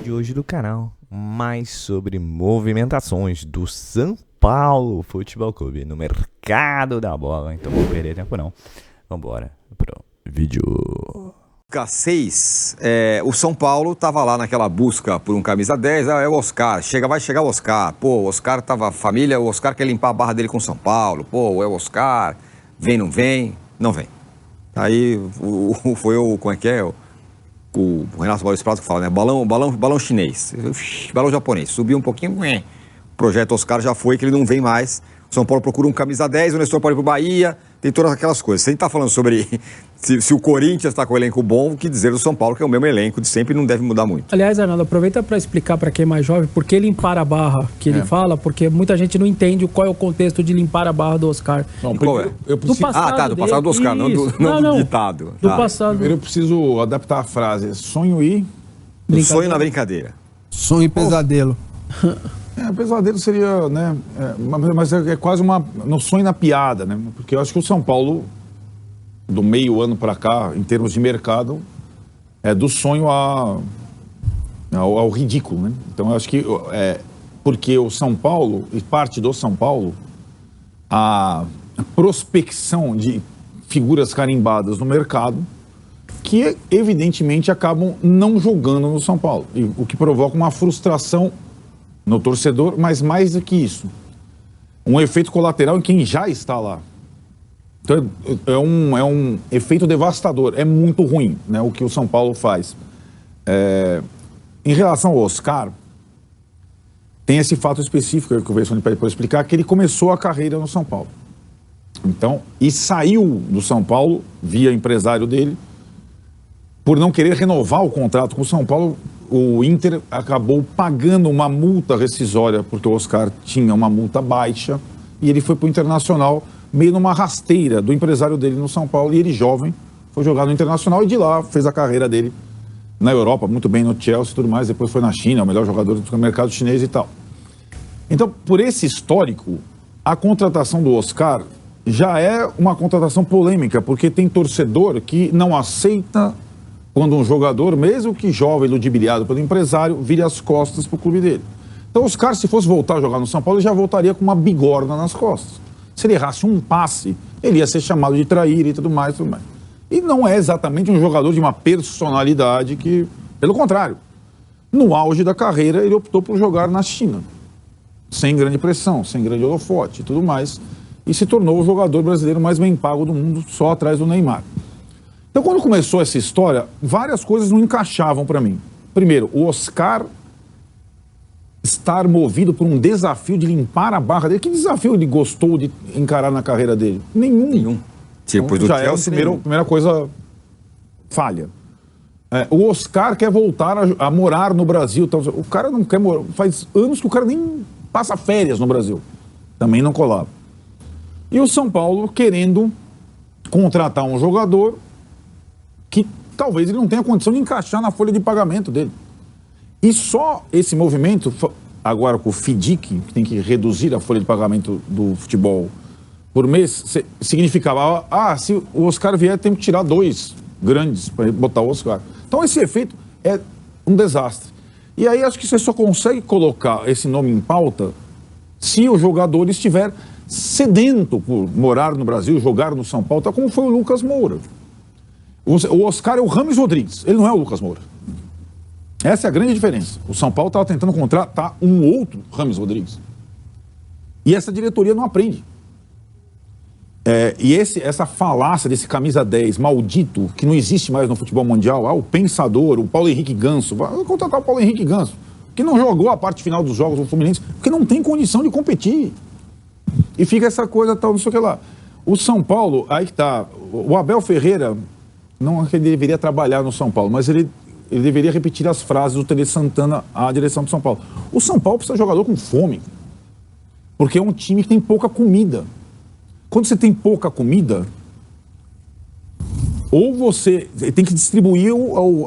vídeo hoje do canal, mais sobre movimentações do São Paulo Futebol Clube no mercado da bola. Então não vou perder tempo não, vambora pro vídeo. K6, o São Paulo estava lá naquela busca por um camisa 10, é o Oscar, vai chegar o Oscar, pô, o Oscar tava, família, o Oscar quer limpar a barra dele com o São Paulo, pô, é o Oscar, vem, não vem, não vem. Aí foi como é que é, o Renato Maurício Prado que fala, né, balão chinês, balão japonês, subiu um pouquinho, o projeto Oscar já foi, que ele não vem mais. O São Paulo procura um camisa 10, o Nestor pode ir pro Bahia, tem todas aquelas coisas. Se a gente tá falando sobre se o Corinthians está com o elenco bom, o que dizer do São Paulo, que é o mesmo elenco de sempre e não deve mudar muito. Aliás, Arnaldo, aproveita para explicar para quem é mais jovem por que limpar a barra que ele fala, porque muita gente não entende qual é o contexto de limpar a barra do Oscar. Não, qual é? Do passado do passado do Oscar, não do ditado. Do passado. Primeiro eu preciso adaptar a frase. Sonho e... Sonho na brincadeira. Sonho e pesadelo. Pesadelo seria, né? Mas é quase no sonho na piada, né? Porque eu acho que o São Paulo, do meio ano para cá, em termos de mercado, é do sonho ao ridículo, né? Então eu acho que porque o São Paulo, e parte do São Paulo, a prospecção de figuras carimbadas no mercado, que evidentemente acabam não jogando no São Paulo, o que provoca uma frustração no torcedor, mas mais do que isso, um efeito colateral em quem já está lá. Então, é um efeito devastador, é muito ruim, né, o que o São Paulo faz. Em relação ao Oscar, tem esse fato específico que o Versoni pede para explicar, que ele começou a carreira no São Paulo. Então, e saiu do São Paulo, via empresário dele, por não querer renovar o contrato com o São Paulo. O Inter acabou pagando uma multa rescisória, porque o Oscar tinha uma multa baixa, e ele foi para o Internacional, meio numa rasteira do empresário dele no São Paulo, e ele, jovem, foi jogar no Internacional, e de lá fez a carreira dele na Europa, muito bem no Chelsea e tudo mais, depois foi na China, o melhor jogador do mercado chinês e tal. Então, por esse histórico, a contratação do Oscar já é uma contratação polêmica, porque tem torcedor que não aceita quando um jogador, mesmo que jovem, ludibriado pelo empresário, vira as costas para o clube dele. Então, o Oscar, se fosse voltar a jogar no São Paulo, ele já voltaria com uma bigorna nas costas. Se ele errasse um passe, ele ia ser chamado de traíra e tudo mais, tudo mais. E não é exatamente um jogador de uma personalidade que... Pelo contrário, no auge da carreira, ele optou por jogar na China, sem grande pressão, sem grande holofote e tudo mais, e se tornou o jogador brasileiro mais bem pago do mundo, só atrás do Neymar. Então, quando começou essa história, várias coisas não encaixavam para mim. Primeiro, o Oscar estar movido por um desafio de limpar a barra dele. Que desafio ele gostou de encarar na carreira dele? Nenhum. Depois então, do já Chelsea, é a primeira coisa falha. O Oscar quer voltar a morar no Brasil. Então, o cara não quer morar. Faz anos que o cara nem passa férias no Brasil. Também não colava. E o São Paulo querendo contratar um jogador que talvez ele não tenha condição de encaixar na folha de pagamento dele. E só esse movimento, agora com o FIDIC, que tem que reduzir a folha de pagamento do futebol por mês, significava, se o Oscar vier, tem que tirar 2 grandes para botar o Oscar. Então esse efeito é um desastre. E aí acho que você só consegue colocar esse nome em pauta se o jogador estiver sedento por morar no Brasil, jogar no São Paulo, tal como foi o Lucas Moura. O Oscar é o Rames Rodrigues, ele não é o Lucas Moura. Essa é a grande diferença. O São Paulo estava tentando contratar um outro Rames Rodrigues. E essa diretoria não aprende. E essa falácia desse camisa 10 maldito, que não existe mais no futebol mundial, o pensador, o Paulo Henrique Ganso, vai contratar o Paulo Henrique Ganso, que não jogou a parte final dos jogos do Fluminense, porque não tem condição de competir. E fica essa coisa tal, não sei o que lá. O São Paulo, aí que tá, o Abel Ferreira... Não é que ele deveria trabalhar no São Paulo, mas ele deveria repetir as frases do Tele Santana à direção do São Paulo. O São Paulo precisa de jogador com fome, porque é um time que tem pouca comida. Quando você tem pouca comida, ou você tem que distribuir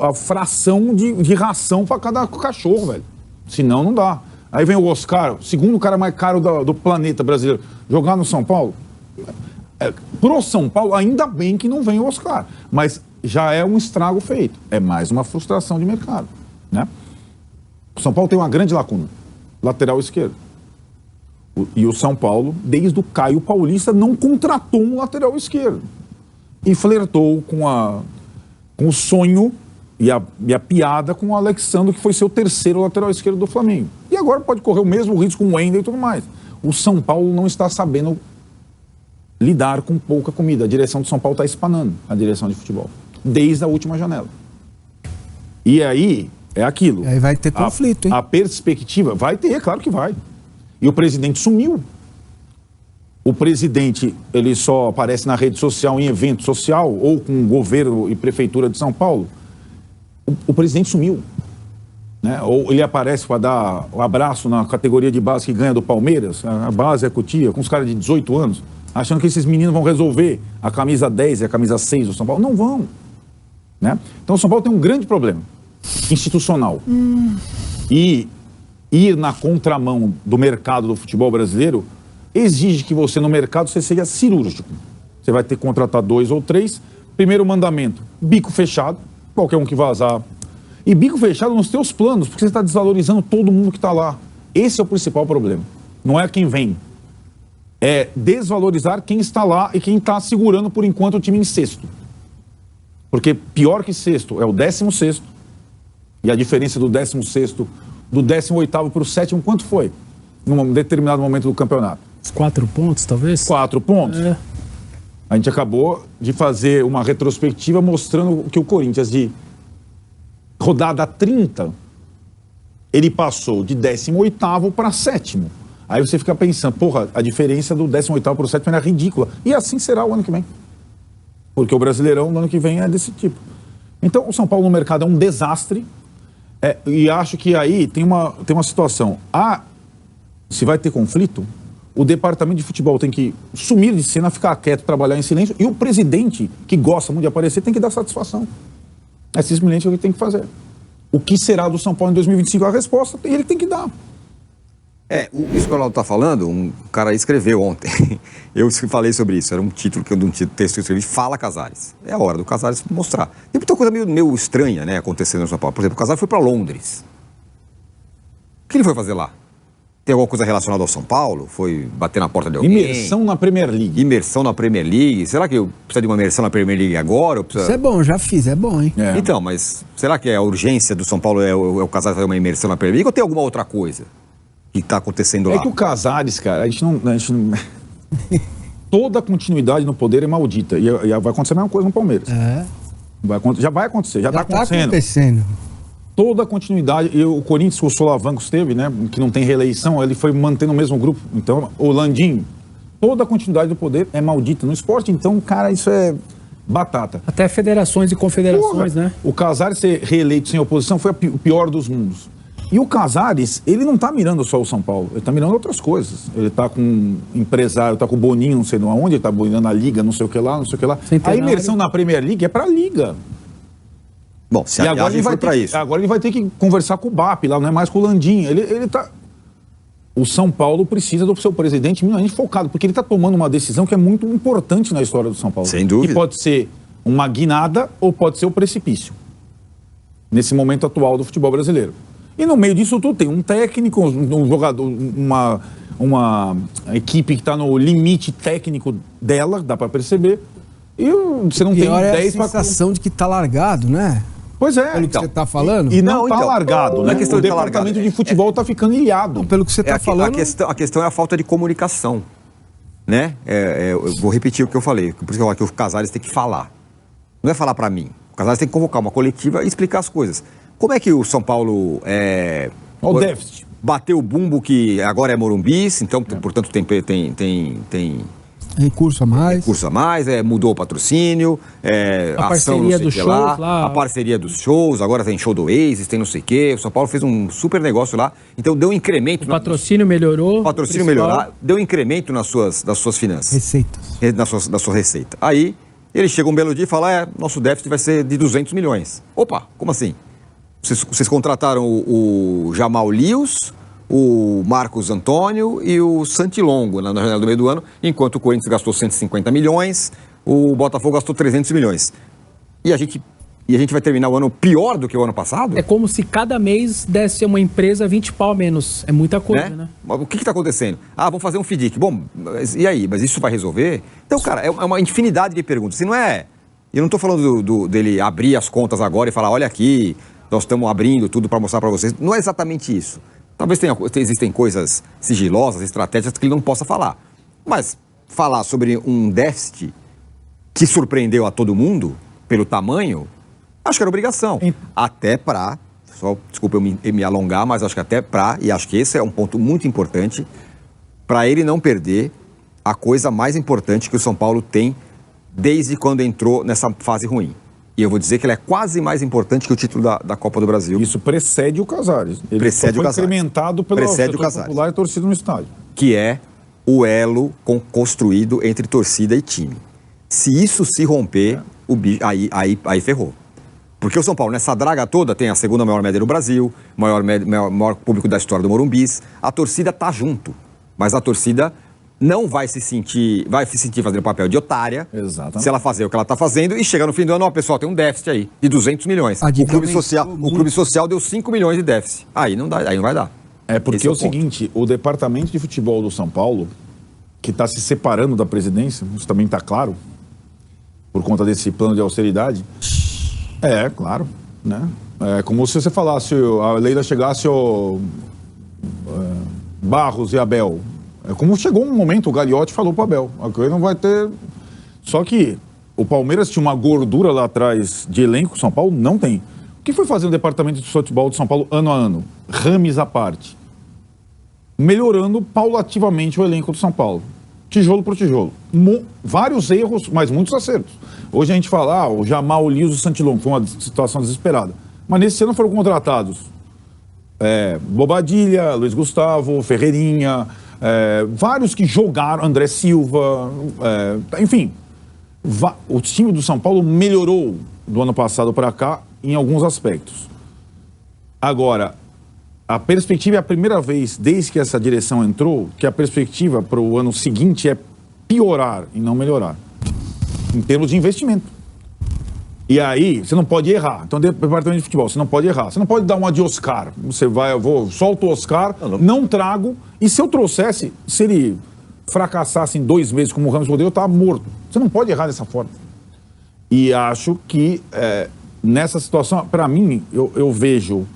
a fração de ração para cada cachorro, velho. Senão não dá. Aí vem o Oscar, o segundo cara mais caro do planeta brasileiro, jogar no São Paulo. Pro São Paulo, ainda bem que não vem o Oscar, mas já é um estrago feito. É mais uma frustração de mercado, né? O São Paulo tem uma grande lacuna, lateral esquerdo. E o São Paulo, desde o Caio Paulista, não contratou um lateral esquerdo. E flertou com o sonho e a piada com o Alexandre, que foi seu terceiro lateral esquerdo do Flamengo. E agora pode correr o mesmo risco com o Wendel e tudo mais. O São Paulo não está sabendo lidar com pouca comida. A direção do São Paulo está espanando, a direção de futebol, desde a última janela. E aí, é aquilo. E aí vai ter conflito, hein? A perspectiva, vai ter, claro que vai. E o presidente sumiu. O presidente, ele só aparece na rede social, em evento social, ou com o governo e prefeitura de São Paulo. O presidente sumiu. Né? Ou ele aparece para dar um abraço na categoria de base que ganha do Palmeiras, a base é Cotia, com os caras de 18 anos, achando que esses meninos vão resolver a camisa 10 e a camisa 6 do São Paulo. Não vão. Né? Então o São Paulo tem um grande problema institucional. E ir na contramão do mercado do futebol brasileiro exige que você, no mercado, você seja cirúrgico. Você vai ter que contratar 2 ou 3. Primeiro mandamento, bico fechado, qualquer um que vazar. E bico fechado nos teus planos, porque você está desvalorizando todo mundo que está lá. Esse é o principal problema. Não é quem vem. É desvalorizar quem está lá e quem está segurando, por enquanto, o time em sexto. Porque pior que sexto é o 16º. E a diferença do 16º, do 18º para o 7º, quanto foi? Num determinado momento do campeonato. 4 pontos, talvez? 4 pontos. É. A gente acabou de fazer uma retrospectiva mostrando que o Corinthians, de rodada 30, ele passou de 18º para 7º. Aí você fica pensando, porra, a diferença do 18º para o 7º era ridícula. E assim será o ano que vem. Porque o Brasileirão no ano que vem é desse tipo. Então, o São Paulo no mercado é um desastre. E acho que aí tem uma situação. Se vai ter conflito, o departamento de futebol tem que sumir de cena, ficar quieto, trabalhar em silêncio. E o presidente, que gosta muito de aparecer, tem que dar satisfação. É simplesmente o que tem que fazer. O que será do São Paulo em 2025? A resposta ele tem que dar. Isso que o Ronaldo está falando, um cara escreveu ontem. Eu falei sobre isso, era um título de um texto que eu escrevi, Fala Casares. É a hora do Casares mostrar. Tem muita coisa meio estranha, né, acontecendo no São Paulo. Por exemplo, o Casares foi para Londres. O que ele foi fazer lá? Tem alguma coisa relacionada ao São Paulo? Foi bater na porta de alguém? Imersão na Premier League. Imersão na Premier League. Será que eu preciso de uma imersão na Premier League agora? Isso é bom, já fiz, é bom, hein? Então, mas será que a urgência do São Paulo é o Casares fazer uma imersão na Premier League ou tem alguma outra coisa que está acontecendo lá? É que o Casares, cara, a gente não... Toda continuidade no poder é maldita. E vai acontecer a mesma coisa no Palmeiras. Já vai acontecer, já está acontecendo. Toda continuidade, e o Corinthians, o Solavancos teve, né, que não tem reeleição, ele foi mantendo o mesmo grupo. Então, o Landim, toda continuidade do poder é maldita no esporte. Então, cara, isso é batata. Até federações e confederações, né? O Casares ser reeleito sem oposição foi o pior dos mundos. E o Casares, ele não está mirando só o São Paulo, ele está mirando outras coisas. Ele está com um empresário, está com o Boninho, não sei de onde, ele está boinando a Liga, não sei o que lá, não sei o que lá. Centenário. A imersão na Premier League é para a Liga. Bom, se a viagem for para isso. Agora ele vai ter que conversar com o BAP lá, não é mais com o Landim. Ele tá... O São Paulo precisa do seu presidente minimamente focado, porque ele está tomando uma decisão que é muito importante na história do São Paulo. Sem dúvida. Que pode ser uma guinada ou pode ser o precipício. Nesse momento atual do futebol brasileiro. E no meio disso tudo tem um técnico, um jogador, uma equipe que está no limite técnico dela, dá para perceber. E você não tem 10 para... a sensação de que está largado, né? Pois é. Pelo que você está falando? E não está largado, né? A questão o de departamento de futebol está ficando ilhado. Não, pelo que você está falando... A questão é a falta de comunicação, né? Eu vou repetir o que eu falei, por isso que eu falo que o Casares tem que falar. Não é falar para mim. O Casares tem que convocar uma coletiva e explicar as coisas. Como é que o São Paulo o déficit. Bateu o bumbo que agora é Morumbi, então, portanto, tem recurso a mais. Recurso a mais, mudou o patrocínio, a parceria dos shows lá. A parceria dos shows, agora tem show do Oasis, tem não sei o quê. O São Paulo fez um super negócio lá, então deu um incremento. O patrocínio melhorou. O patrocínio melhorou, deu um incremento nas suas finanças. Receitas. Na sua receita. Aí, ele chega um belo dia e fala, nosso déficit vai ser de 200 milhões. Opa, como assim? Vocês contrataram o Jamal Lewis, o Marcos Antônio e o Santilongo na janela do meio do ano, enquanto o Corinthians gastou 150 milhões, o Botafogo gastou 300 milhões. E a gente E a gente vai terminar o ano pior do que o ano passado? É como se cada mês desse uma empresa 20 pau a menos. É muita coisa, né? Mas o que está acontecendo? Vamos fazer um FDIC. Bom, e aí? Mas isso vai resolver? Então, cara, é uma infinidade de perguntas. Se não é... Eu não estou falando dele abrir as contas agora e falar, olha aqui, nós estamos abrindo tudo para mostrar para vocês. Não é exatamente isso. Talvez existem coisas sigilosas, estratégicas que ele não possa falar. Mas falar sobre um déficit que surpreendeu a todo mundo, pelo tamanho... Acho que era obrigação. Até para, desculpa eu me alongar, mas acho que até para, e acho que esse é um ponto muito importante, para ele não perder a coisa mais importante que o São Paulo tem desde quando entrou nessa fase ruim. E eu vou dizer que ele é quase mais importante que o título da Copa do Brasil. Isso precede o Casares. Ele precede o Casares. Incrementado pelo setor popular e torcida no estádio. Que é o elo construído entre torcida e time. Se isso se romper, aí ferrou. Porque o São Paulo, nessa draga toda, tem a segunda maior média do Brasil, maior público da história do Morumbis. A torcida tá junto, mas a torcida não vai se sentir fazendo papel de otária. Exatamente. Se ela fazer o que ela tá fazendo e chegar no fim do ano, pessoal, tem um déficit aí de 200 milhões. O clube social deu 5 milhões de déficit. Aí não vai dar. É porque é o seguinte, o departamento de futebol do São Paulo, que está se separando da presidência, isso também está claro, por conta desse plano de austeridade. É, claro, né? É como se você falasse, a Leila chegasse Barros e Abel. É como chegou um momento, o Gagliotti falou pro Abel, a coisa não vai ter... Só que o Palmeiras tinha uma gordura lá atrás de elenco, São Paulo não tem. O que foi fazer o departamento de futebol de São Paulo ano a ano? Rames à parte. Melhorando paulativamente o elenco do São Paulo. Tijolo por tijolo. Vários erros, mas muitos acertos. Hoje a gente fala, o Jamal, o Liso, o Santilon, foi uma situação desesperada. Mas nesse ano foram contratados Bobadilha, Luiz Gustavo, Ferreirinha, vários que jogaram, André Silva, enfim. O time do São Paulo melhorou do ano passado para cá em alguns aspectos. Agora, a perspectiva é a primeira vez, desde que essa direção entrou, que a perspectiva para o ano seguinte é piorar e não melhorar, em termos de investimento. E aí, você não pode errar. Então, departamento de futebol, você não pode errar. Você não pode dar uma de Oscar. Você vai, solto o Oscar, não trago. E se eu trouxesse, se ele fracassasse em 2 meses, como o Ramos Rodrigo, eu estava morto. Você não pode errar dessa forma. E acho que, nessa situação, para mim, eu vejo,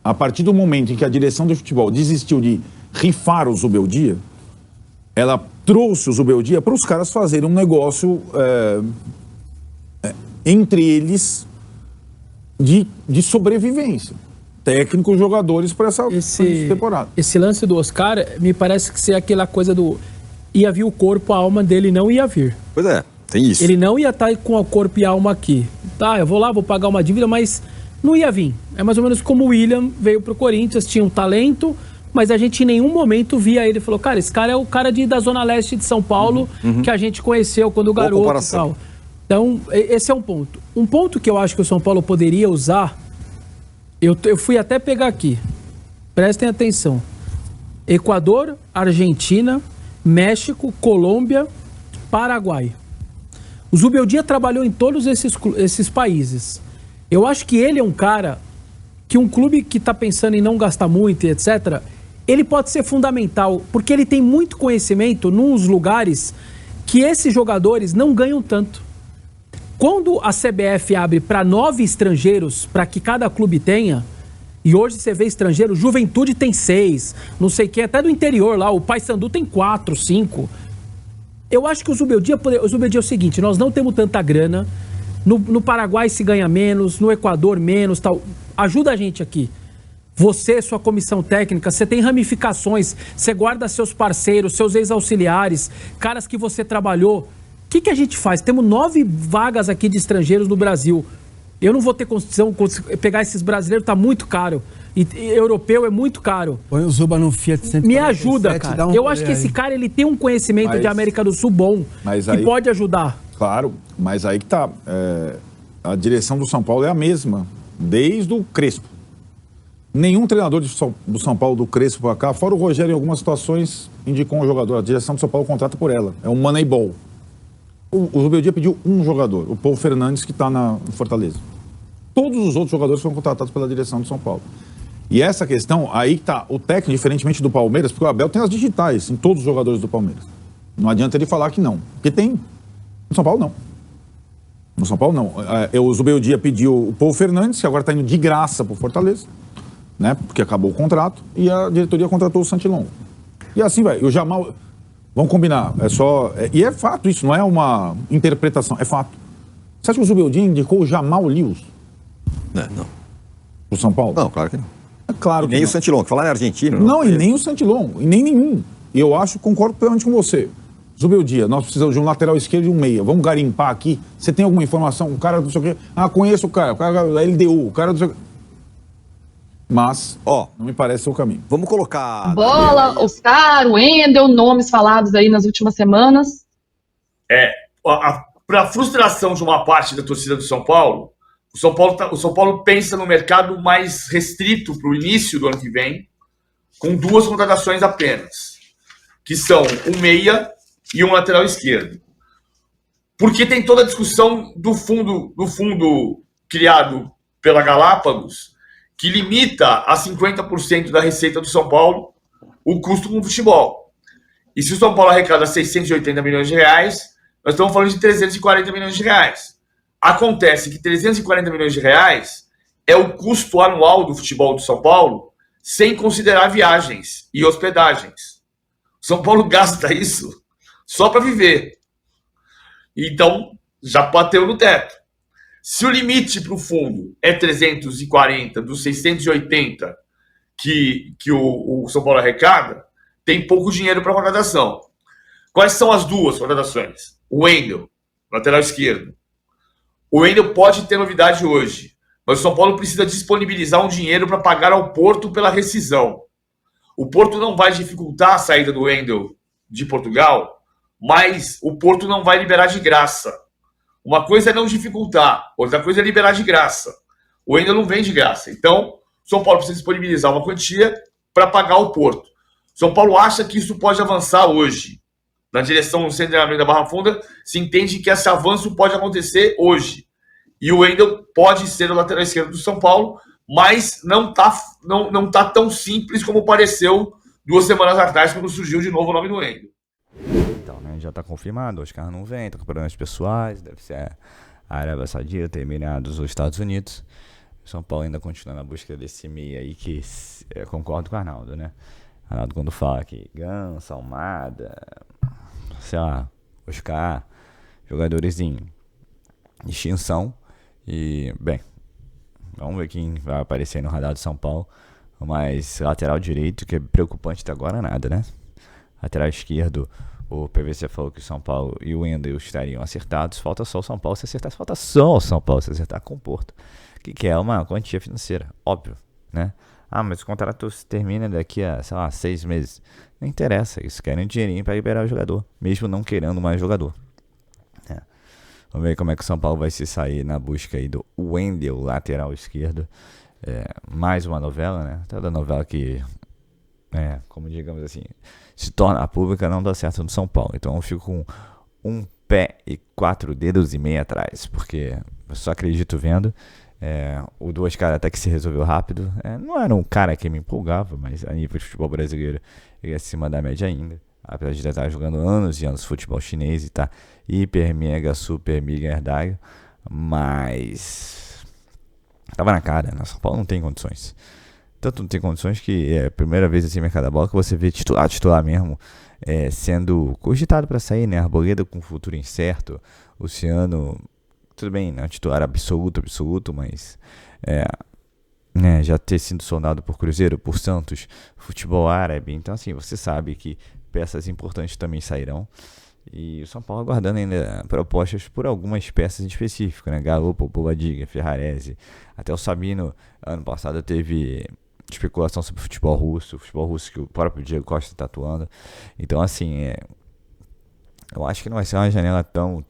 a partir do momento em que a direção do futebol desistiu de rifar o Zubeldia, ela trouxe o Zubeldia para os caras fazerem um negócio entre eles de sobrevivência. Técnicos, jogadores para essa temporada. Esse lance do Oscar me parece que ser aquela coisa do ia vir o corpo, a alma dele não ia vir. Pois é, tem isso. Ele não ia estar com o corpo e a alma aqui. Tá, eu vou lá, vou pagar uma dívida, mas não ia vir. É mais ou menos como o William veio pro Corinthians, tinha um talento, mas a gente em nenhum momento via ele. Falou, cara, esse cara é o cara da Zona Leste de São Paulo, que a gente conheceu quando garoto e tal. Então, esse é um ponto. Um ponto que eu acho que o São Paulo poderia usar, eu fui até pegar aqui. Prestem atenção. Equador, Argentina, México, Colômbia, Paraguai. O Zubeldia trabalhou em todos esses países. Eu acho que ele é um cara que um clube que está pensando em não gastar muito e etc., ele pode ser fundamental, porque ele tem muito conhecimento nos lugares que esses jogadores não ganham tanto. Quando a CBF abre para 9 estrangeiros, para que cada clube tenha, e hoje você vê estrangeiro, Juventude tem 6, não sei quem, até do interior lá, o Paysandu tem 4, 5. Eu acho que o Zubeldia é o seguinte, nós não temos tanta grana, no Paraguai se ganha menos, no Equador menos, tal. Ajuda a gente aqui. Você, sua comissão técnica, você tem ramificações, você guarda seus parceiros, seus ex-auxiliares, caras que você trabalhou. O que a gente faz? Temos 9 vagas aqui de estrangeiros no Brasil. Eu não vou ter condição de pegar esses brasileiros, tá muito caro. E europeu é muito caro. Põe o Zuba no Fiat 147. Me ajuda, cara. Eu acho que esse cara ele tem um conhecimento de América do Sul bom, que pode ajudar. Claro, mas aí que tá. A direção do São Paulo é a mesma, desde o Crespo. Nenhum treinador do São Paulo, do Crespo para cá, fora o Rogério, em algumas situações, indicou um jogador. A direção do São Paulo contrata por ela. É um Moneyball. O Zubeldia pediu um jogador, o Paulo Fernandes, que está no Fortaleza. todos os outros jogadores foram contratados pela direção do São Paulo. E essa questão, aí que tá o técnico, diferentemente do Palmeiras, porque o Abel tem as digitais em todos os jogadores do Palmeiras. Não adianta ele falar que não, porque tem. No São Paulo, não. No São Paulo, não. O Zubeldia pediu o Paulo Fernandes, que agora está indo de graça para o Fortaleza, né? Porque acabou o contrato, e a diretoria contratou o Santilon. E assim vai. O Jamal, vamos combinar, e é fato isso, não é uma interpretação, é fato. Você acha que o Zubeldia indicou o Jamal Lewis? Não. Pro São Paulo? Não, claro que não. É claro que Nem não. o Santilon, que falar é argentino. Não, e nem o Santilon, e nem nenhum. E eu acho, concordo plenamente com você. Zubeldia, nós precisamos de um lateral esquerdo e um meia. Vamos garimpar aqui. Você tem alguma informação? O cara não sei o quê. Conheço o cara da LDU, o cara do sei o quê. Mas, não me parece ser o caminho. Vamos colocar... Bola, Oscar, Wendel, nomes falados aí nas últimas semanas. Para a frustração de uma parte da torcida do São Paulo, o São Paulo pensa no mercado mais restrito para o início do ano que vem, com 2 contratações apenas, que são um meia e um lateral esquerdo. Porque tem toda a discussão do fundo criado pela Galápagos, que limita a 50% da receita do São Paulo o custo com o futebol. E se o São Paulo arrecada 680 milhões de reais, nós estamos falando de 340 milhões de reais. Acontece que 340 milhões de reais é o custo anual do futebol do São Paulo, sem considerar viagens e hospedagens. O São Paulo gasta isso só para viver. Então, já bateu no teto. Se o limite para o fundo é 340 dos 680 que o São Paulo arrecada, tem pouco dinheiro para contratação. Quais são as 2 contratações? O Wendel, lateral esquerdo. O Wendel pode ter novidade hoje, mas o São Paulo precisa disponibilizar um dinheiro para pagar ao Porto pela rescisão. O Porto não vai dificultar a saída do Wendel de Portugal, mas o Porto não vai liberar de graça. Uma coisa é não dificultar, outra coisa é liberar de graça. O Wendel não vem de graça. Então, o São Paulo precisa disponibilizar uma quantia para pagar o Porto. O São Paulo acha que isso pode avançar hoje. Na direção do Centro de Treinamento da Barra Funda, se entende que esse avanço pode acontecer hoje. E o Wendel pode ser o lateral esquerdo do São Paulo, mas não tá tão simples como pareceu 2 semanas atrás, quando surgiu de novo o nome do Wendel. Então, né, já tá confirmado, o Oscar não vem, tá com problemas pessoais, deve ser a Arábia Saudita, Emirados ou Estados Unidos. O São Paulo ainda continua na busca desse meio aí que concordo com o Arnaldo, né? Arnaldo quando fala que Ganso, Almada, sei lá, Oscar, jogadores em extinção. E, bem, vamos ver quem vai aparecer no radar do São Paulo. Mas lateral direito, que é preocupante até agora, nada, né? Lateral esquerdo, o PVC falou que o São Paulo e o Wendel estariam acertados. Falta só o São Paulo se acertar. Falta só o São Paulo se acertar com o Porto, que é uma quantia financeira, óbvio, né? Mas o contrato termina daqui a, sei lá, 6 meses. Não interessa, eles querem dinheirinho para liberar o jogador, mesmo não querendo mais jogador. Vamos ver como é que o São Paulo vai se sair na busca aí do Wendel, lateral esquerdo. Mais uma novela, né? Toda novela que, como digamos assim, se torna pública não dá certo no São Paulo. Então eu fico com um pé e 4 dedos e meio atrás, porque eu só acredito vendo. O Duas Caras até que se resolveu rápido. Não era um cara que me empolgava, mas a nível de futebol brasileiro ele é acima da média ainda. Apesar de estar jogando anos e anos de futebol chinês e tá hiper, mega, super, mega herdário. Mas tava na cara, né? São Paulo não tem condições. Tanto não tem condições que é a primeira vez assim no mercado da bola que você vê titular mesmo sendo cogitado para sair, né? Arboleda com futuro incerto, Luciano, tudo bem, não é um titular absoluto, mas já ter sido sondado por Cruzeiro, por Santos, futebol árabe. Então assim, você sabe que peças importantes também sairão. E o São Paulo aguardando ainda propostas por algumas peças em específico, né? Galo, Bobadilla, Ferrarese. Até o Sabino, ano passado, teve especulação sobre futebol russo que o próprio Diego Costa está atuando. Então, assim, eu acho que não vai ser uma janela tão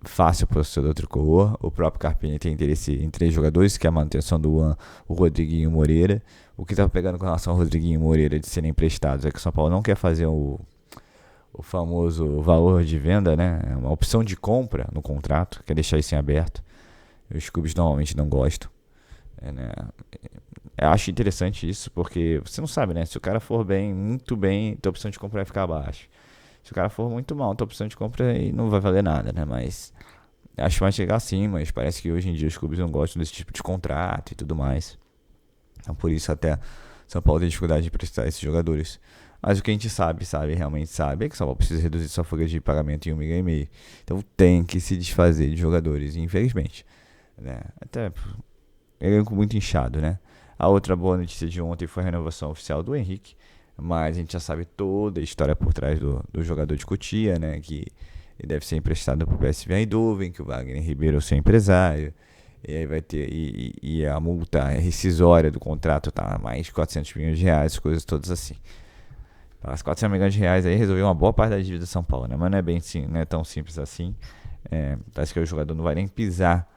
fácil para o torcedor tricolor. O próprio Carpini tem interesse em 3 jogadores, que é a manutenção do Juan, o Rodriguinho e o Moreira. O que estava pegando com relação ao Rodriguinho e Moreira de serem emprestados é que o São Paulo não quer fazer o famoso valor de venda, né? É uma opção de compra no contrato, quer deixar isso em aberto. Os clubes normalmente não gostam. Né? Eu acho interessante isso, porque você não sabe, né? Se o cara for bem, muito bem, tua opção de compra vai ficar abaixo. Se o cara for muito mal, tua opção de compra aí não vai valer nada, né? Mas acho que vai chegar assim, mas parece que hoje em dia os clubes não gostam desse tipo de contrato e tudo mais. Então por isso até São Paulo tem dificuldade de prestar esses jogadores. Mas o que a gente realmente sabe, é que São Paulo precisa reduzir sua folha de pagamento em 1,5 milhão. Então tem que se desfazer de jogadores, infelizmente. Né? Até elenco muito inchado, né? A outra boa notícia de ontem foi a renovação oficial do Henrique. Mas a gente já sabe toda a história por trás do jogador de Cotia, né? Que ele deve ser emprestado para o PSV Eindhoven, que o Wagner Ribeiro é o seu empresário. E aí vai ter. E a multa rescisória do contrato tá mais de 400 milhões de reais, coisas todas assim. As 400 milhões de reais aí resolveu uma boa parte da dívida de São Paulo, né? Mas não é bem assim, não é tão simples assim. Parece que o jogador não vai nem pisar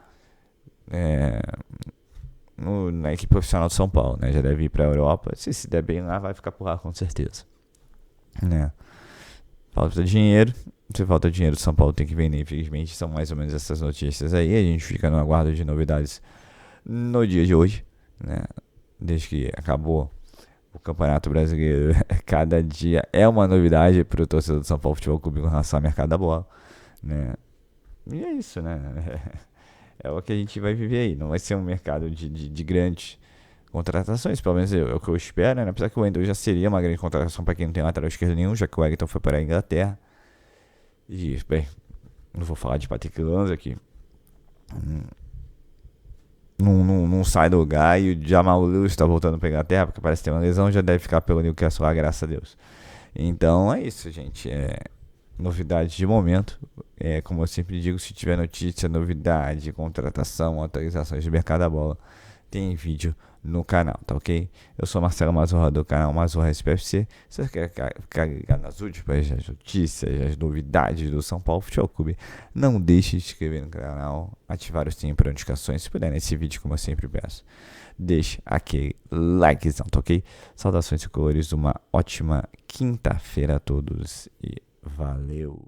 na equipe profissional de São Paulo, né? Já deve ir para a Europa. Se der bem lá, vai ficar por lá com certeza. Né? Falta dinheiro. Se falta dinheiro, São Paulo tem que vender. Infelizmente, são mais ou menos essas notícias aí. A gente fica no aguardo de novidades no dia de hoje, né? Desde que acabou o Campeonato Brasileiro, cada dia é uma novidade para o torcedor do São Paulo Futebol Clube com relação ao mercado da bola, né? E é isso, né? É o que a gente vai viver aí. Não vai ser um mercado de grandes contratações, pelo menos é o que eu espero, né? Apesar que o Wendel já seria uma grande contratação para quem não tem lateral esquerdo nenhum, já que o Wellington foi para a Inglaterra. E, bem, não vou falar de Patrick Lanza aqui. Não sai do lugar, e o Jamal Lewis está voltando para a Inglaterra porque parece ter uma lesão, já deve ficar pelo Newcastle lá, graças a Deus. Então é isso, gente. Novidade de momento. Como eu sempre digo, se tiver notícia, novidade, contratação, atualizações de mercado da bola, tem vídeo no canal, tá ok? Eu sou Marcelo Mazorra do canal Mazorra SPFC. Se você quer ficar ligado nas últimas notícias, as novidades do São Paulo Futebol Clube, não deixe de se inscrever no canal, ativar o sininho para notificações, se puder nesse vídeo, como eu sempre peço. Deixe aquele likezão, tá ok? Saudações e colores, uma ótima quinta-feira a todos e valeu!